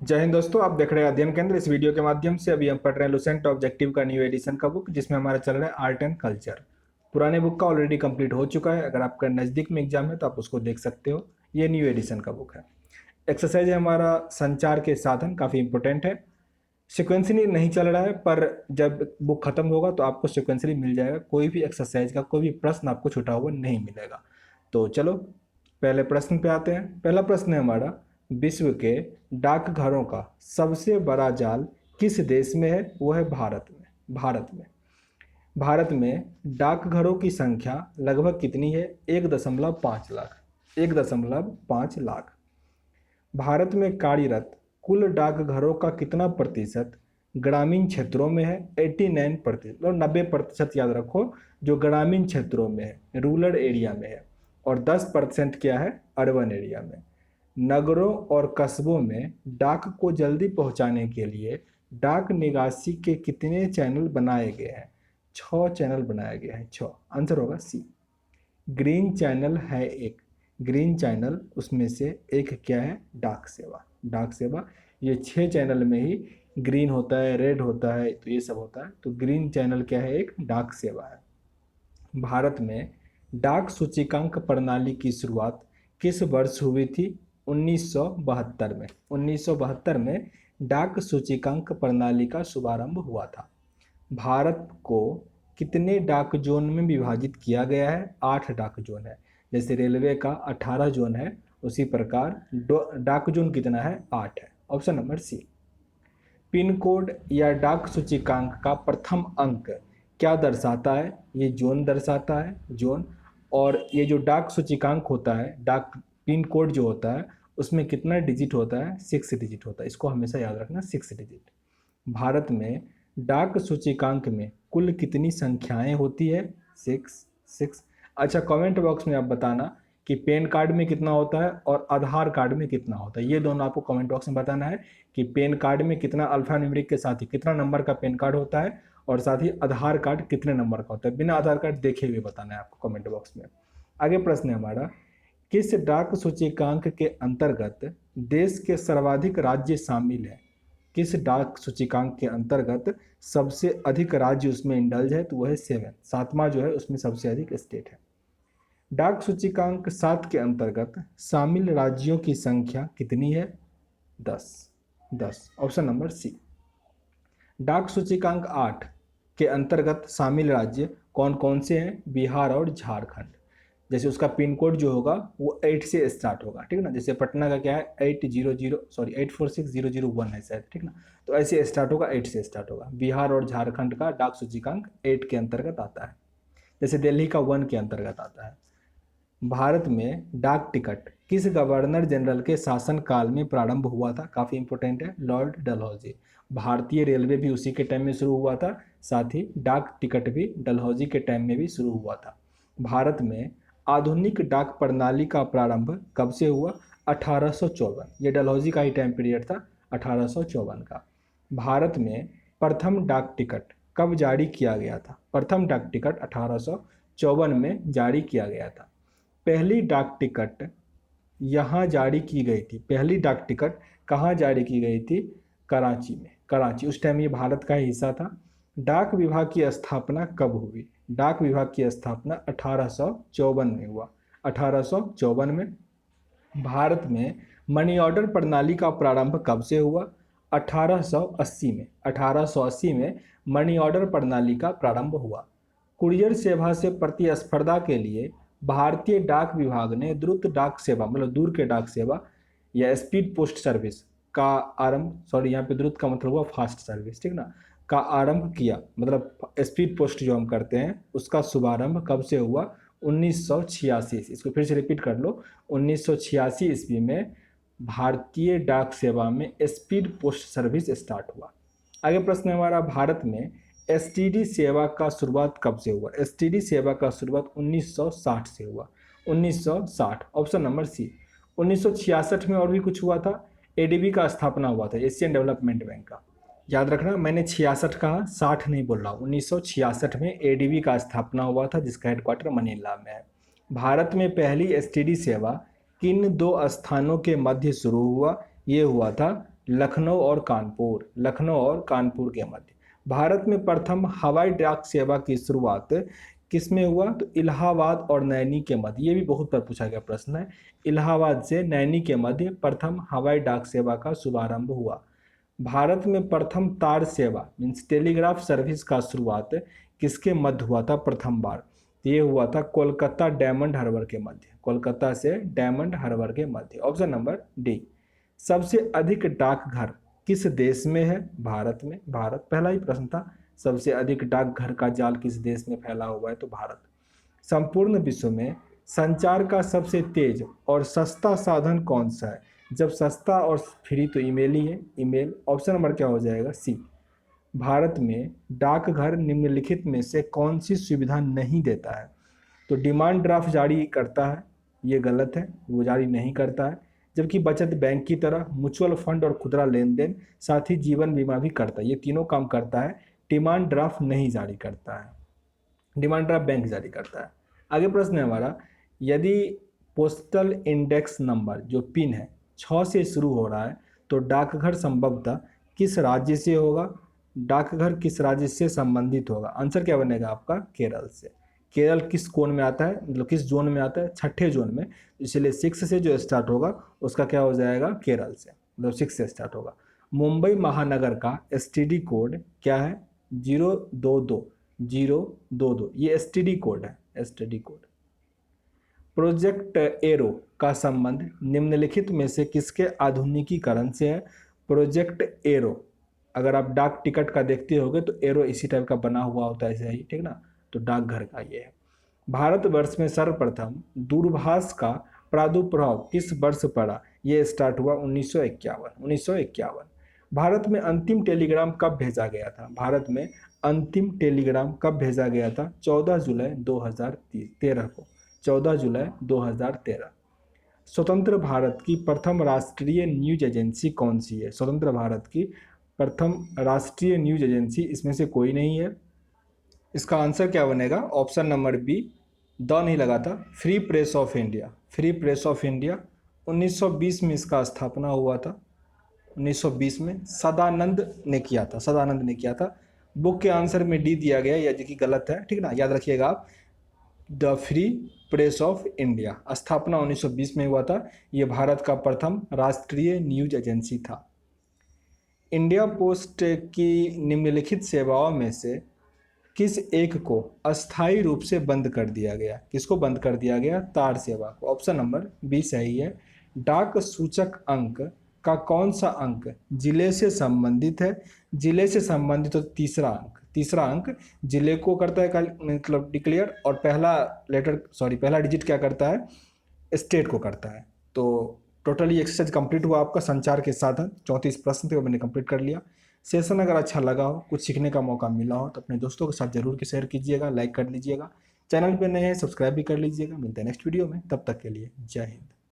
जय हिंद दोस्तों, आप देख रहे हैं अध्ययन केंद्र। इस वीडियो के माध्यम से अभी हम पढ़ रहे हैं लुसेंट ऑब्जेक्टिव का न्यू एडिशन का बुक, जिसमें हमारा चल रहा है आर्ट एंड कल्चर। पुराने बुक का ऑलरेडी कंप्लीट हो चुका है। अगर आपका नज़दीक में एग्जाम है तो आप उसको देख सकते हो। ये न्यू एडिशन का बुक है। एक्सरसाइज है हमारा संचार के साधन, काफ़ी इंपॉर्टेंट है। सिक्वेंसली नहीं चल रहा है, पर जब बुक खत्म होगा तो आपको सिक्वेंसली मिल जाएगा। कोई भी एक्सरसाइज का कोई भी प्रश्न आपको छूटा हुआ नहीं मिलेगा। तो चलो पहले प्रश्न पे आते हैं। पहला प्रश्न है हमारा, विश्व के डाकघरों का सबसे बड़ा जाल किस देश में है? वो है भारत में। भारत में डाकघरों की संख्या लगभग कितनी है? 1.5 लाख। 1.5 लाख। भारत में कार्यरत कुल डाकघरों का कितना प्रतिशत ग्रामीण क्षेत्रों में है? 89%, और 90% याद रखो, जो ग्रामीण क्षेत्रों में है, रूरल एरिया में है। और 10% क्या है? अर्बन एरिया में। नगरों और कस्बों में डाक को जल्दी पहुंचाने के लिए डाक निकासी के कितने चैनल बनाए गए हैं? 6 चैनल बनाए गए हैं। 6। आंसर होगा सी। ग्रीन चैनल है एक। ग्रीन चैनल उसमें से एक क्या है? डाक सेवा। डाक सेवा, ये 6 चैनल में ही ग्रीन होता है, रेड होता है, तो ये सब होता है। तो ग्रीन चैनल क्या है? एक डाक सेवा है। भारत में डाक सूचकांक प्रणाली की शुरुआत किस वर्ष हुई थी? 1972 में। 1972 में डाक सूचकांक प्रणाली का शुभारंभ हुआ था। भारत को कितने डाक जोन में विभाजित किया गया है? 8 डाक जोन है। जैसे रेलवे का 18 जोन है, उसी प्रकार डाक जोन कितना है? 8 है। Option number C. Pin code या डाक सूचकांक का प्रथम अंक क्या दर्शाता है? ये जोन दर्शाता है, जोन। और ये जो डाक सूचकांक होता है, डाक पिन कोड जो होता है, उसमें कितना डिजिट होता है? 6 डिजिट होता है। इसको हमेशा याद रखना, 6 डिजिट। भारत में डाक सूचकांक में कुल कितनी संख्याएं होती है? 6। अच्छा, कमेंट बॉक्स में आप बताना कि पैन कार्ड में कितना होता है और आधार कार्ड में कितना होता है। ये दोनों आपको कमेंट बॉक्स में बताना है कि पैन कार्ड में कितना अल्फा न्यूमेरिक के साथ ही कितना नंबर का पैन कार्ड होता है, और साथ ही आधार कार्ड कितने नंबर का होता है। बिना आधार कार्ड देखे हुए बताना है आपको कमेंट बॉक्स में। आगे प्रश्न है हमारा, किस डाक सूचकांक के अंतर्गत देश के सर्वाधिक राज्य शामिल है? किस डाक सूचकांक के अंतर्गत सबसे अधिक राज्य उसमें इंडल्ज है? तो वह है 7। 7वां जो है उसमें सबसे अधिक स्टेट है। डाक सूचकांक 7 के अंतर्गत शामिल राज्यों की संख्या कितनी है? 10। 10। Option number C. डाक सूचकांक 8 के अंतर्गत शामिल राज्य कौन कौन से हैं? बिहार और झारखंड। जैसे उसका पिन कोड जो होगा वो 8 से स्टार्ट होगा, ठीक है ना। जैसे पटना का क्या है? 8460001 है शायद, ठीक ना। तो ऐसे स्टार्ट होगा, 8 से स्टार्ट होगा। बिहार और झारखंड का डाक सूचकांक 8 के अंतर्गत आता है। जैसे दिल्ली का 1 के अंतर्गत आता है। भारत में डाक टिकट किस गवर्नर जनरल के शासनकाल में प्रारंभ हुआ था? काफ़ी इंपॉर्टेंट है, लॉर्ड डलहौजी। भारतीय रेलवे भी उसी के टाइम में शुरू हुआ था, साथ ही डाक टिकट भी डलहौजी के टाइम में भी शुरू हुआ था। भारत में आधुनिक डाक प्रणाली का प्रारंभ कब से हुआ? 1854। ये डलहौजी का ही टाइम पीरियड था, 1854 का। भारत में प्रथम डाक टिकट कब जारी किया गया था? प्रथम डाक टिकट 1854 में जारी किया गया था। पहली डाक टिकट यहाँ जारी की गई थी। पहली डाक टिकट कहाँ जारी की गई थी? कराची में। कराची, उस टाइम ये भारत का ही हिस्सा था। डाक विभाग की स्थापना कब हुई? डाक विभाग की स्थापना 1854 में हुआ। 1854 में। भारत में मनी ऑर्डर प्रणाली का प्रारंभ कब से हुआ? 1880 में। 1880 में मनी ऑर्डर प्रणाली का प्रारंभ हुआ। कुरियर सेवा से प्रतिस्पर्धा के लिए भारतीय डाक विभाग ने द्रुत डाक सेवा, मतलब दूर के डाक सेवा या स्पीड पोस्ट सर्विस का आरंभ, सॉरी यहाँ पे द्रुत का मतलब हुआ फास्ट सर्विस, ठीक ना, का आरंभ किया। मतलब स्पीड पोस्ट जो हम करते हैं उसका शुभारंभ कब से हुआ? 1986। इसको फिर से रिपीट कर लो, 1986 ईस्वी में भारतीय डाक सेवा में स्पीड पोस्ट सर्विस स्टार्ट हुआ। आगे प्रश्न है हमारा, भारत में एसटीडी सेवा का शुरुआत कब से हुआ? एसटीडी सेवा का शुरुआत 1960 से हुआ। 1960। ऑप्शन नंबर सी। 1966 में और भी कुछ हुआ था, एडीबी का स्थापना हुआ था, एशियन डेवलपमेंट बैंक का। याद रखना, मैंने 66 कहा, 60 नहीं बोल रहा हूँ। 1966 में एडीबी का स्थापना हुआ था, जिसका हेडक्वार्टर मनीला में है। भारत में पहली एसटीडी सेवा किन 2 स्थानों के मध्य शुरू हुआ? ये हुआ था लखनऊ और कानपुर, लखनऊ और कानपुर के मध्य। भारत में प्रथम हवाई डाक सेवा की शुरुआत किस में हुआ? तो इलाहाबाद और नैनी के मध्य। ये भी बहुत बार पूछा गया प्रश्न है। इलाहाबाद से नैनी के मध्य प्रथम हवाई डाक सेवा का शुभारंभ हुआ। भारत में प्रथम तार सेवा मीन्स टेलीग्राफ सर्विस का शुरुआत किसके मध्य हुआ था प्रथम बार? ये हुआ था कोलकाता डायमंड हार्बर के मध्य, कोलकाता से डायमंड हार्बर के मध्य। Option number D. सबसे अधिक डाकघर किस देश में है? भारत में। भारत पहला ही प्रश्न था, सबसे अधिक डाकघर का जाल किस देश में फैला हुआ है? तो भारत। संपूर्ण विश्व में संचार का सबसे तेज और सस्ता साधन कौन सा है? जब सस्ता और फ्री तो ईमेल ही है, ईमेल। ऑप्शन नंबर क्या हो जाएगा? सी। भारत में डाकघर निम्नलिखित में से कौन सी सुविधा नहीं देता है? तो डिमांड ड्राफ्ट जारी करता है, ये गलत है, वो जारी नहीं करता है। जबकि बचत बैंक की तरह म्यूचुअल फंड और खुदरा लेन देन, साथ ही जीवन बीमा भी करता है। ये तीनों काम करता है, डिमांड ड्राफ्ट नहीं जारी करता है, डिमांड ड्राफ्ट बैंक जारी करता है। आगे प्रश्न है हमारा, यदि पोस्टल इंडेक्स नंबर जो पिन है 6 से शुरू हो रहा है तो डाकघर संभवतः किस राज्य से होगा? डाकघर किस राज्य से संबंधित होगा? आंसर क्या बनेगा आपका? केरल से। केरल किस कोण में आता है, मतलब किस जोन में आता है? छठे जोन में, इसलिए 6 से जो स्टार्ट होगा उसका क्या हो जाएगा? केरल से, मतलब 6 से स्टार्ट होगा। मुंबई महानगर का एसटीडी कोड क्या है? 022 ये एसटीडी कोड है, एसटीडी कोड। प्रोजेक्ट एरो का संबंध निम्नलिखित में से किसके आधुनिकीकरण से है? प्रोजेक्ट एरो, अगर आप डाक टिकट का देखते होगे तो एरो इसी टाइप का बना हुआ होता है, ऐसे ही, ठीक ना। तो डाकघर का ये है। भारतवर्ष में सर्वप्रथम दूरभाष का प्रादुर्भाव किस वर्ष पड़ा? ये स्टार्ट हुआ 1951। भारत में अंतिम टेलीग्राम कब भेजा गया था? भारत में अंतिम टेलीग्राम कब भेजा गया था? 14 जुलाई 2013 को, 14 जुलाई 2013। स्वतंत्र भारत की प्रथम राष्ट्रीय न्यूज एजेंसी कौन सी है? स्वतंत्र भारत की प्रथम राष्ट्रीय न्यूज एजेंसी, इसमें से कोई नहीं है। इसका आंसर क्या बनेगा? ऑप्शन नंबर बी, द नहीं लगा था, free press of India. Free press of India 1920 में इसका स्थापना हुआ था, 1920 में सदानंद ने किया था, सदानंद ने किया था। बुक के आंसर में डी दिया गया, यह जो कि गलत है, ठीक ना, याद रखिएगा आप। The free press of India स्थापना 1920 में हुआ था। यह भारत का प्रथम राष्ट्रीय न्यूज एजेंसी था। इंडिया पोस्ट की निम्नलिखित सेवाओं में से किस एक को अस्थायी रूप से बंद कर दिया गया? किसको बंद कर दिया गया? तार सेवा को। ऑप्शन नंबर बी सही है। डाक सूचक अंक का कौन सा अंक जिले से संबंधित है? जिले से संबंधित तो तीसरा अंक, तीसरा अंक जिले को करता है मतलब डिक्लेयर, और पहला डिजिट क्या करता है? स्टेट को करता है। तो टोटली एक्सरसाइज कंप्लीट हुआ आपका संचार के साधन। 34 प्रश्न थे वो मैंने कंप्लीट कर लिया। सेशन अगर अच्छा लगा हो, कुछ सीखने का मौका मिला हो तो अपने दोस्तों के साथ जरूर के शेयर कीजिएगा, लाइक कर लीजिएगा। चैनल पे नए हैं सब्सक्राइब भी कर लीजिएगा। मिलते हैं नेक्स्ट वीडियो में, तब तक के लिए जय हिंद।